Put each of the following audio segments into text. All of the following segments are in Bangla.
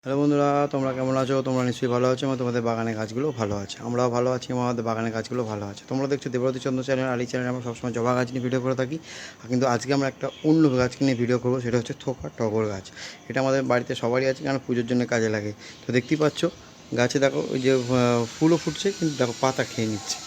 হ্যালো বন্ধুরা, তোমরা কেমন আছো? তোমরা নিশ্চয়ই ভালো আছো এবং তোমাদের বাগানের গাছগুলো ভালো আছে। আমরাও ভালো আছি এবং আমাদের বাগানের গাছগুলো ভালো আছে। তোমরা দেখছো দেবরতী চন্দ্র চ্যানেল, আলি চ্যানেলে আমরা সবসময় জবা গাছ নিয়ে ভিডিও করে থাকি। কিন্তু আজকে আমরা একটা অন্য গাছকে নিয়ে ভিডিও করবো, সেটা হচ্ছে থোকা টগর গাছ। এটা আমাদের বাড়িতে সবারই আছে, কারণ পুজোর জন্য কাজে লাগে। তো দেখতেই পাচ্ছ গাছে দেখো ওই যে ফুলও ফুটছে, কিন্তু দেখো পাতা খেয়ে নিচ্ছে।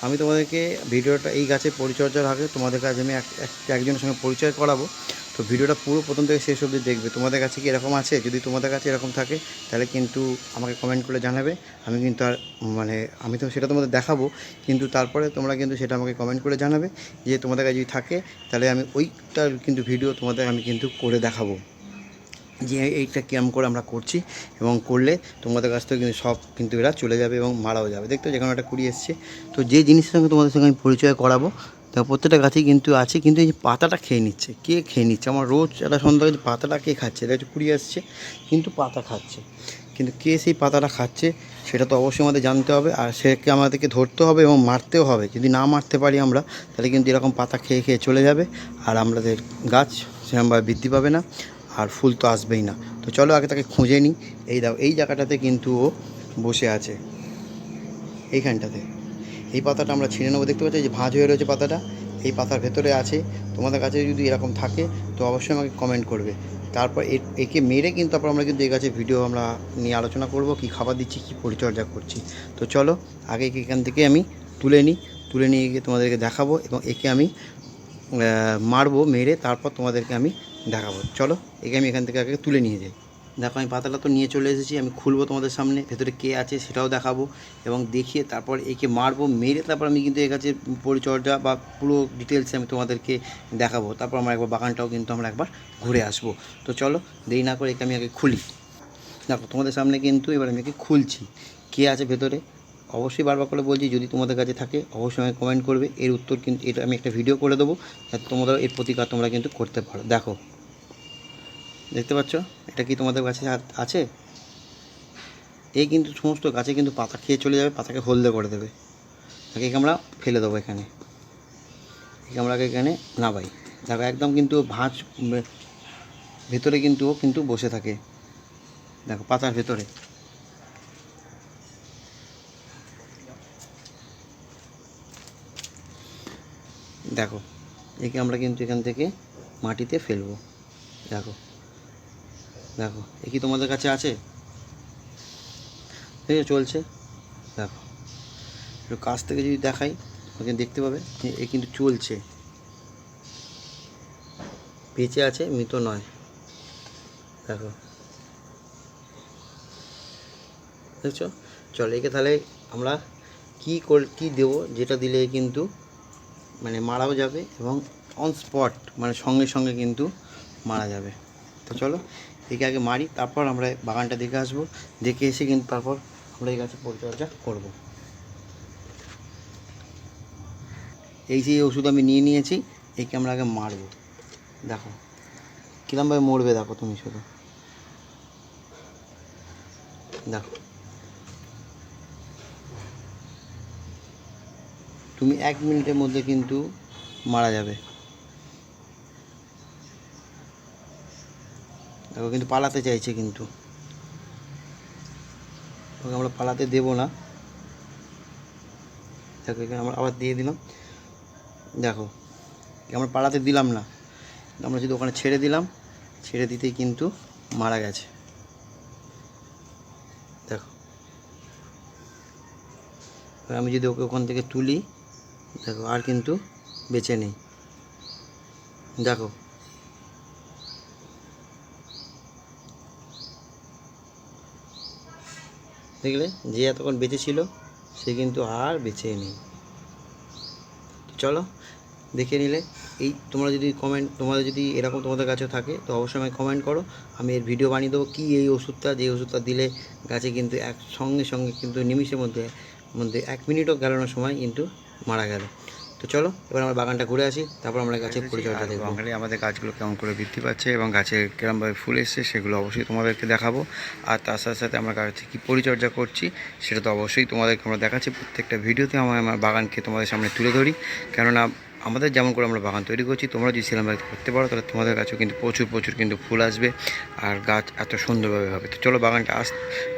আমি তোমাদেরকে ভিডিওটা এই গাছের পরিচর্যার আগে তোমাদের কাছে আমি একজনের সঙ্গে পরিচয় করাবো। তো ভিডিওটা পুরো প্রথম থেকে শেষ অবধি দেখবে। তোমাদের কাছে কি এরকম আছে? যদি তোমাদের কাছে এরকম থাকে তাহলে কিন্তু আমাকে কমেন্ট করে জানাবে। আমি কিন্তু আর আমি তো সেটা তোমাদের দেখাবো, কিন্তু তারপরে তোমরা কিন্তু সেটা আমাকে কমেন্ট করে জানাবে যে তোমাদের কাছে যদি থাকে, তাহলে আমি ওইটার কিন্তু ভিডিও তোমাদের আমি কিন্তু করে দেখাবো যে এইটা কেমন করে আমরা করছি, এবং করলে তোমাদের কাছ থেকে কিন্তু সব কিন্তু এরা চলে যাবে এবং মারাও যাবে। দেখতে যেখানে একটা কুড়ি এসছে। তো যে জিনিসের সঙ্গে তোমাদের সঙ্গে আমি পরিচয় করাবো, তা প্রত্যেকটা গাছেই কিন্তু আছে, কিন্তু এই যে পাতাটা খেয়ে নিচ্ছে। কে খেয়ে নিচ্ছে? আমার রোজ একটা সন্ধ্যা যে পাতাটা কে খাচ্ছে? এটা হচ্ছে কুড়ি আসছে কিন্তু পাতা খাচ্ছে, কিন্তু কে সেই পাতাটা খাচ্ছে সেটা তো অবশ্যই আমাদের জানতে হবে, আর সেকে আমাদেরকে ধরতে হবে এবং মারতেও হবে। যদি না মারতে পারি আমরা, তাহলে কিন্তু এরকম পাতা খেয়ে খেয়ে চলে যাবে, আর আমাদের গাছ সেরকমভাবে বৃদ্ধি পাবে না, আর ফুল তো আসবেই না। তো চলো আগে তাকে খুঁজে নিই। এই দাও, এই জায়গাটাতে কিন্তু ও বসে আছে, এইখানটাতে। এই পাতাটা আমরা ছিঁড়ে নেবো। দেখতে পাচ্ছি যে ভাঁজ হয়ে রয়েছে পাতাটা, এই পাতার ভেতরে আছে। তোমাদের কাছে যদি এরকম থাকে তো অবশ্যই আমাকে কমেন্ট করবে। তারপর একে মেরে কিন্তু তারপর আমরা কিন্তু এই গাছের ভিডিও আমরা নিয়ে আলোচনা করব, কী খাবার দিচ্ছি, কী পরিচর্যা করছি। তো চলো আগে একে এখান থেকে আমি তুলে নিয়ে গিয়ে তোমাদেরকে দেখাবো, এবং একে আমি মারবো, মেরে তারপর তোমাদেরকে আমি দেখাবো। চলো একে আমি এখান থেকে আগে তুলে নিয়ে যাই। দেখো আমি পাতাটা তো নিয়ে চলে এসেছি, আমি খুলবো তোমাদের সামনে, ভেতরে কে আছে সেটাও দেখাবো, এবং দেখিয়ে তারপর একে মারবো, মেরে তারপর আমি কিন্তু এই গাছের পরিচর্যা বা পুরো ডিটেলসে আমি তোমাদেরকে দেখাবো। তারপর আমরা একবার বাগানটাও কিন্তু আমরা একবার ঘুরে আসবো। তো চলো দেরি না করে একে আমি আগে খুলি। দেখো তোমাদের সামনে কিন্তু এবার আমি একে খুলছি। কে আছে ভেতরে অবশ্যই বারবার করে বলছি, যদি তোমাদের কাছে থাকে অবশ্যই আমাকে কমেন্ট করবে। এর উত্তর কিন্তু এটা আমি একটা ভিডিও করে দেবো, যাতে তোমরা এর প্রতিকার তোমরা কিন্তু করতে পারো। দেখো, দেখতে পাচ্ছ এটা কি তোমাদের কাছে আছে? এই কিন্তু সমস্ত গাছে কিন্তু পাতা খেয়ে চলে যাবে, পাতাকে হলদে করে দেবে। তাকে আমরা ফেলে দেবো এখানে, একে আমরা এখানে নাবাই। দেখো একদম কিন্তু ভাঁজ ভেতরে কিন্তু ও কিন্তু বসে থাকে, দেখো পাতার ভেতরে। দেখো একে আমরা কিন্তু এখান থেকে মাটিতে ফেলবো। দেখো, দেখো এ কি তোমাদের কাছে আছে? ঠিক আছে, চলছে। দেখো একটু কাছ থেকে যদি দেখাই, ওকে দেখতে পাবে এ কিন্তু চলছে, বেঁচে আছে, মৃত নয়। দেখো, দেখছো? চলো একে তাহলে আমরা কী দেবো, যেটা দিলে কিন্তু মারাও যাবে এবং অন স্পট সঙ্গে সঙ্গে কিন্তু মারা যাবে। তো চলো একে আগে মারি, তারপর আমরা বাগানটা দেখে আসবো। দেখে এসে কিন্তু তারপর আমরা এই গাছের পরিচর্যা করব। এই যে ওষুধ আমি নিয়ে নিয়েছি, একে আমরা আগে মারবো। দেখো কীরমভাবে মরবে, দেখো তুমি শুধু দেখো। তুমি 1 মিনিটের মধ্যে কিন্তু মারা যাবে। দেখো কিন্তু পালাতে চাইছে, কিন্তু ওকে আমরা পালাতে দেবো না। দেখো এখানে আমরা আবার দিয়ে দিলাম। দেখো আমরা পালাতে দিলাম না, আমরা যদি ওখানে ছেড়ে দিলাম, ছেড়ে দিতেই কিন্তু মারা গেছে। দেখো আমি যদি ওকে ওখান থেকে তুলি, দেখো আর কিন্তু বেঁচে নেই। দেখো দেখলে, যে এতক্ষণ বেঁচে ছিল সে কিন্তু আর বেঁচে নেই। চলো দেখে নিলে। এই তোমাদের যদি এরকম তোমাদের কাছে থাকে তো অবশ্যই আমাকে কমেন্ট করো, আমি এর ভিডিও বানিয়ে দেবো। কি এই ওষুধটা, যে ওষুধটা দিলে গাছে কিন্তু সঙ্গে সঙ্গে কিন্তু নিমিষের মধ্যে 1 মিনিটও গেলানোর সময় কিন্তু মারা গেল। তো চলো এবার আমরা বাগানটা ঘুরে আসি, তারপর আমরা গাছের পরিচর্যা দেখব। বাগানে আমাদের গাছগুলো কেমন করে বৃদ্ধি পাচ্ছে এবং গাছে কেরমভাবে ফুল এসছে সেগুলো অবশ্যই তোমাদেরকে দেখাবো। আর তার সাথে সাথে আমরা গাছে কী পরিচর্যা করছি সেটা তো অবশ্যই তোমাদেরকে আমরা দেখাচ্ছি। প্রত্যেকটা ভিডিওতে আমার বাগানকে তোমাদের সামনে তুলে ধরি, কেননা আমাদের যেমন করে আমরা বাগান তৈরি করছি, তোমরা যদি সেরকমভাবে করতে পারো তাহলে তোমাদের কাছেও কিন্তু প্রচুর প্রচুর কিন্তু ফুল আসবে আর গাছ এত সুন্দরভাবে হবে। তো চলো বাগানটা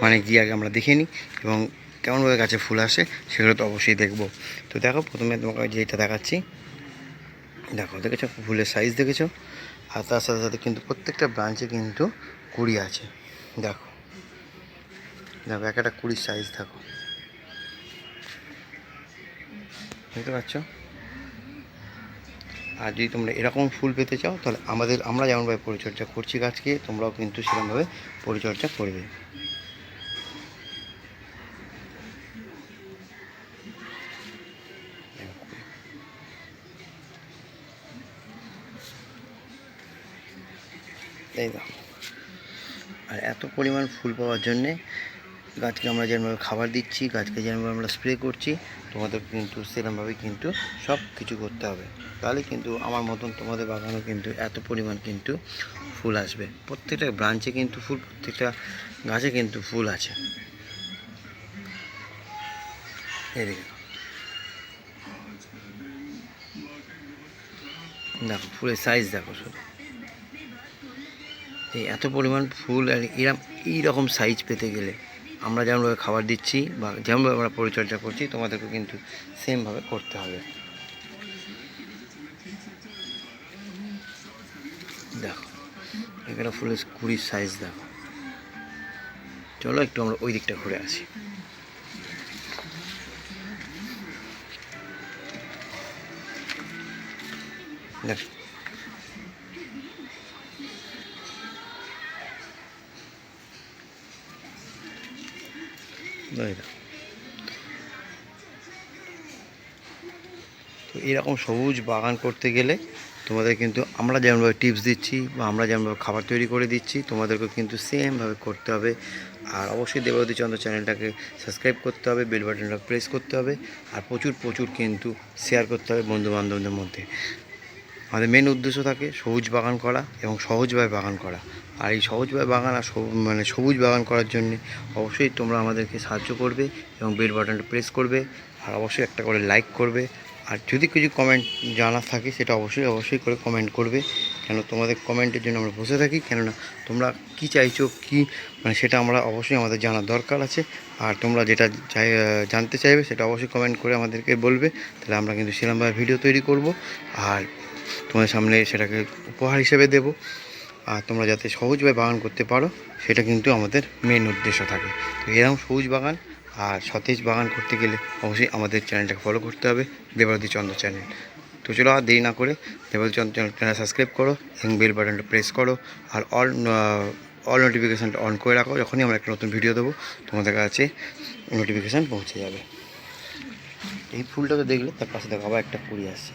মানে গিয়ে আগে আমরা দেখে নিই এবং কেমনভাবে গাছে ফুল আসে সেগুলো তো অবশ্যই দেখবো। তো দেখো প্রথমে তোমাকে যেটা দেখাচ্ছি, দেখো দেখেছো ফুলের সাইজ দেখেছো, আর তার সাথে সাথে কিন্তু প্রত্যেকটা ব্রাঞ্চে কিন্তু কুড়ি আছে। দেখো দেখো একটা কুড়ির সাইজ দেখো, বুঝতে পারছো? আর যদি তোমরা এরকম ফুল পেতে চাও তাহলে আমরা যেমনভাবে পরিচর্যা করছি গাছকে, তোমরাও কিন্তু সেরকমভাবে পরিচর্যা করবে। এই দেখো, আর এত পরিমাণ ফুল পাওয়ার জন্যে গাছকে আমরা যেরকমভাবে খাবার দিচ্ছি, গাছকে যেরকমভাবে আমরা স্প্রে করছি, তোমাদের কিন্তু সেরকমভাবেই কিন্তু সব কিছু করতে হবে। তাহলে কিন্তু আমার মতন তোমাদের বাগানেও কিন্তু এত পরিমাণ কিন্তু ফুল আসবে। প্রত্যেকটা ব্রাঞ্চে কিন্তু ফুল, প্রত্যেকটা গাছে কিন্তু ফুল আছে। এদিকে দেখো ফুলের সাইজ দেখো শুধু, এই এত পরিমাণ ফুল আর এইরকম সাইজ পেতে গেলে আমরা যেমনভাবে খাবার দিচ্ছি বা যেমনভাবে আমরা পরিচর্যা করছি তোমাদেরকে কিন্তু সেমভাবে করতে হবে। দেখো এখানে ফুলের কুড়ির সাইজ দেখো। চলো একটু আমরা ওই দিকটা ঘুরে আসি। দেখ তো এরকম সবুজ বাগান করতে গেলে তোমাদের কিন্তু আমরা যেমনভাবে টিপস দিচ্ছি বা আমরা যেমনভাবে খাবার তৈরি করে দিচ্ছি তোমাদেরকেও কিন্তু সেমভাবে করতে হবে। আর অবশ্যই দেবাবতী চন্দ্র চ্যানেলটাকে সাবস্ক্রাইব করতে হবে, বেল বাটনটা প্রেস করতে হবে, আর প্রচুর প্রচুর কিন্তু শেয়ার করতে হবে বন্ধুবান্ধবদের মধ্যে। আমাদের মেন উদ্দেশ্য থাকে সবুজ বাগান করা এবং সহজভাবে বাগান করা। আর এই সহজভাবে বাগান আর সবুজ বাগান করার জন্য অবশ্যই তোমরা আমাদেরকে সাহায্য করবে এবং বেল বাটনটা প্রেস করবে, আর অবশ্যই একটা করে লাইক করবে। আর যদি কিছু কমেন্ট জানার থাকে সেটা অবশ্যই করে কমেন্ট করবে, কেন তোমাদের কমেন্টের জন্য আমরা বসে থাকি। কেননা তোমরা কি চাইছো কি সেটা আমরা অবশ্যই আমাদের জানার দরকার আছে। আর তোমরা যেটা জানতে চাইবে সেটা অবশ্যই কমেন্ট করে আমাদেরকে বলবে, তাহলে আমরা কিন্তু সেরকমভাবে ভিডিও তৈরি করব আর তোমাদের সামনে সেটাকে উপহার হিসেবে দেব। আর তোমরা যাতে সহজভাবে বাগান করতে পারো সেটা কিন্তু আমাদের মেন উদ্দেশ্য থাকে। তো এরকম সবুজ বাগান আর সতেজ বাগান করতে গেলে অবশ্যই আমাদের চ্যানেলটাকে ফলো করতে হবে, দেবাবতী চন্দ্র চ্যানেল। তো চলো আর দেরি না করে দেবাবতী চন্দ্র চ্যানেল সাবস্ক্রাইব করো এবং বেল বাটনটা প্রেস করো, আর অল নোটিফিকেশানটা অন করে রাখো। যখনই আমরা একটা নতুন ভিডিও দেবো তোমাদের কাছে নোটিফিকেশান পৌঁছে যাবে। এই ফুলটাকে দেখলে তার পাশে দেখো আবার একটা কুড়ি আসছে।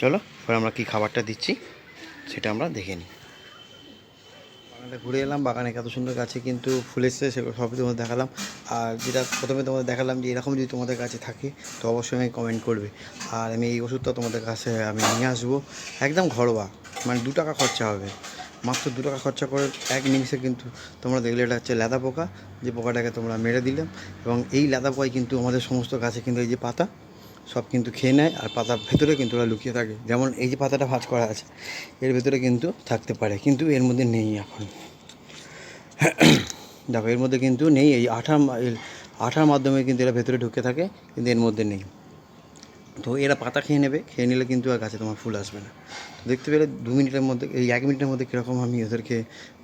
চলো এবার আমরা কী খাবারটা দিচ্ছি সেটা আমরা দেখে নিই। বাগানটা ঘুরে এলাম, বাগানে কত সুন্দর গাছে কিন্তু ফুল এসছে সেগুলো সবই তোমাদের দেখালাম। আর যেটা প্রথমে তোমাদের দেখালাম যে এরকম যদি তোমাদের কাছে থাকে তো অবশ্যই আমি কমেন্ট করবে। আর আমি এই ওষুধটা তোমাদের কাছে আমি নিয়ে আসবো, একদম ঘরোয়া, 2 টাকা খরচা হবে, মাত্র 2 টাকা খরচা করে এক নিমিষে কিন্তু তোমরা দেখলে এটা হচ্ছে লেদা পোকা, যে পোকাটাকে তোমরা মেরে দিলাম। এবং এই লেদা পোকায় কিন্তু আমাদের সমস্ত গাছে কিন্তু এই যে পাতা সব কিন্তু খেয়ে নেয়, আর পাতার ভেতরে কিন্তু ওরা লুকিয়ে থাকে। যেমন এই যে পাতাটা ভাঁজ করা আছে এর ভেতরে কিন্তু থাকতে পারে, কিন্তু এর মধ্যে নেই এখন। দেখো এর মধ্যে কিন্তু নেই, এই আঠার মাধ্যমে কিন্তু এরা ভেতরে ঢুকে থাকে, কিন্তু এর মধ্যে নেই। তো এরা পাতা খেয়ে নেবে, খেয়ে নিলে কিন্তু আর গাছে তোমার ফুল আসবে না। তো দেখতে পেলে 2 মিনিটের মধ্যে, এই 1 মিনিটের মধ্যে কীরকম আমি ওদেরকে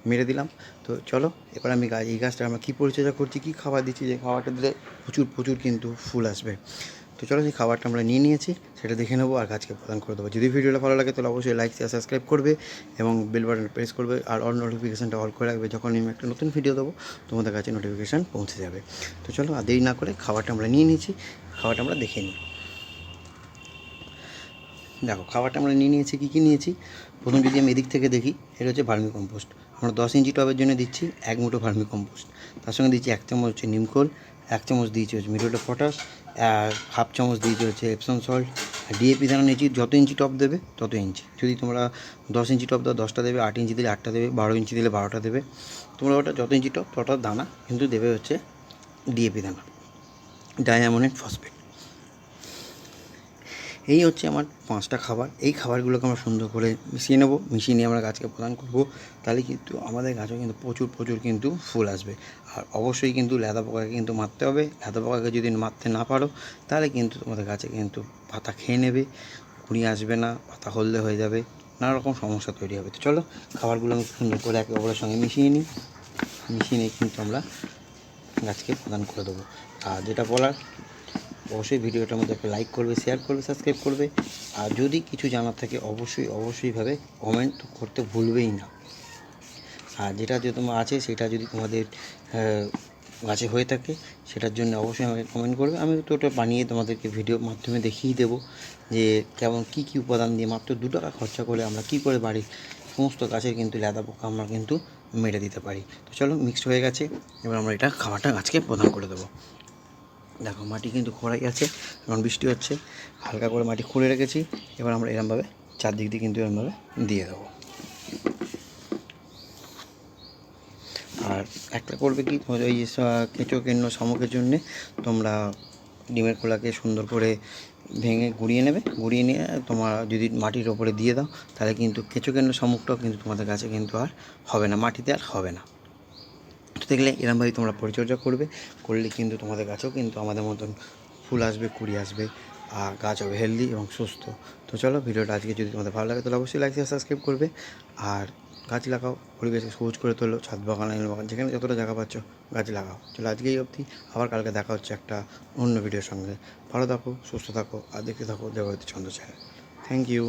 মেরে দিলাম। তো চলো এবার আমি এই গাছটা আমরা কী পরিচর্যা করছি, কী খাবার দিচ্ছি, যে খাবারটা দিলে প্রচুর প্রচুর কিন্তু ফুল আসবে। তো চলো সেই খাবারটা আমরা নিয়ে নিয়েছি সেটা দেখে নেবো আর গাছকে প্রদান করে দেবো। যদি ভিডিওটা ভালো লাগে তাহলে অবশ্যই লাইক শেয়ার সাবস্ক্রাইব করবে এবং বেল বাটন প্রেস করবে, আর অল নোটিফিকেশানটা অল করে রাখবে। যখন আমি একটা নতুন ভিডিও দেবো তোমাদের কাছে নোটিফিকেশান পৌঁছে যাবে। তো চলো আর দেরি না করে খাবারটা আমরা নিয়ে নিয়েছি, খাবারটা আমরা দেখে নিই। দেখো খাবারটা আমরা নিয়ে নিয়েছি, কী কী নিয়েছি প্রথম যদি আমি এদিক থেকে দেখি, এটা হচ্ছে ভার্মি কম্পোস্ট। আমরা 10 ইঞ্চি টবের জন্য দিচ্ছি 1 মুঠো ভার্মি কম্পোস্ট, তার সঙ্গে দিচ্ছি 1 চামচ হচ্ছে নিমখোল, 1 চামচ দিয়েছি হচ্ছে মিউরেট অফ পটাশ, আর 1/2 চামচ দিয়েছি হচ্ছে এপসম সল্ট। আর ডিএপি দানা নিয়েছি, যত ইঞ্চি টব দেবে তত ইঞ্চি। যদি তোমরা 10 ইঞ্চি টব দাও 10টা দেবে, 8 ইঞ্চি দিলে 8টা দেবে, 12 ইঞ্চি দিলে 12টা দেবে। তোমরা ওটা যত ইঞ্চি টব তত দানা কিন্তু দেবে হচ্ছে ডিএপি দানা, ডাইঅ্যামোনেট ফসফেট। এই হচ্ছে আমার 5টা খাবার। এই খাবারগুলোকে আমরা সুন্দর করে মিশিয়ে নেবো, মিশিয়ে নিয়ে আমরা গাছকে প্রদান করব। তাহলে কিন্তু আমাদের গাছও কিন্তু প্রচুর কিন্তু ফুল আসবে। আর অবশ্যই কিন্তু লেদা পোকাকে কিন্তু মারতে হবে। লেদা পোকাকে যদি মারতে না পারো তাহলে কিন্তু তোমাদের গাছে কিন্তু পাতা খেয়ে নেবে, কুঁড়ি আসবে না, পাতা হলদে হয়ে যাবে, নানা রকম সমস্যা তৈরি হবে। তো চলো খাবারগুলো আমি সুন্দর করে একে অপরের সঙ্গে মিশিয়ে নিই। মিশিয়ে নিয়ে কিন্তু আমরা গাছকে প্রদান করে দেবো। আর যেটা বলার, অবশ্যই ভিডিওটার মধ্যে একটা লাইক করবে, শেয়ার করবে, সাবস্ক্রাইব করবে। আর যদি কিছু জানার থাকে অবশ্যইভাবে কমেন্ট করতে ভুলবেই না। আর যেটা যে তোমার আছে সেটা যদি তোমাদের গাছে হয়ে থাকে সেটার জন্য অবশ্যই আমাকে কমেন্ট করবে। আমি তো ওটা বানিয়ে তোমাদেরকে ভিডিওর মাধ্যমে দেখিয়ে দেবো যে কেমন কী উপাদান দিয়ে মাত্র 2 টাকা খরচা করে আমরা কী করে বাড়ির সমস্ত গাছের কিন্তু লেদা পোকা আমরা কিন্তু মেরে দিতে পারি। তো চলো, মিক্সড হয়ে গেছে, এবার আমরা এটা খাবারটা গাছকে প্রদান করে দেবো। দেখো মাটি কিন্তু খোঁড়াই আছে, এখন বৃষ্টি হচ্ছে, হালকা করে মাটি খুঁড়ে রেখেছি। এবার আমরা এরমভাবে চারদিক দিয়ে কিন্তু এরমভাবে দিয়ে দেবো। আর একটা করবে কি, তোমাদের ওই কেঁচো কেন্ন শামুকের জন্যে তোমরা ডিমের খোলাকে সুন্দর করে ভেঙে গুঁড়িয়ে নেবে। গুঁড়িয়ে নিয়ে তোমার যদি মাটির ওপরে দিয়ে দাও তাহলে কিন্তু কেঁচো কেন্ন শামুকটাও কিন্তু তোমাদের গাছে কিন্তু আর হবে না, মাটিতে আর হবে না। তো দেখলে এরমভাবেই তোমরা পরিচর্যা করলে কিন্তু তোমাদের গাছেও কিন্তু আমাদের মতন ফুল আসবে, কুঁড়ি আসবে, আর গাছ হবে হেলদি এবং সুস্থ। তো চলো, ভিডিওটা আজকে যদি তোমাদের ভালো লাগে তাহলে অবশ্যই লাইক শেয়ার সাবস্ক্রাইব করবে। আর গাছ লাগাও, পরিবেশকে সবুজ করে তোলো, ছাদ বাগান, আঙিনা বাগান, যেখানে যতটা জায়গা পাচ্ছ গাছ লাগাও। চলো আজকে এই অবধি, আবার কালকে দেখা হচ্ছে একটা অন্য ভিডিওর সঙ্গে। ভালো থাকো, সুস্থ থাকো, আর দেখতে থাকো দেবারতী ছন্দ চ্যানেল। Thank you.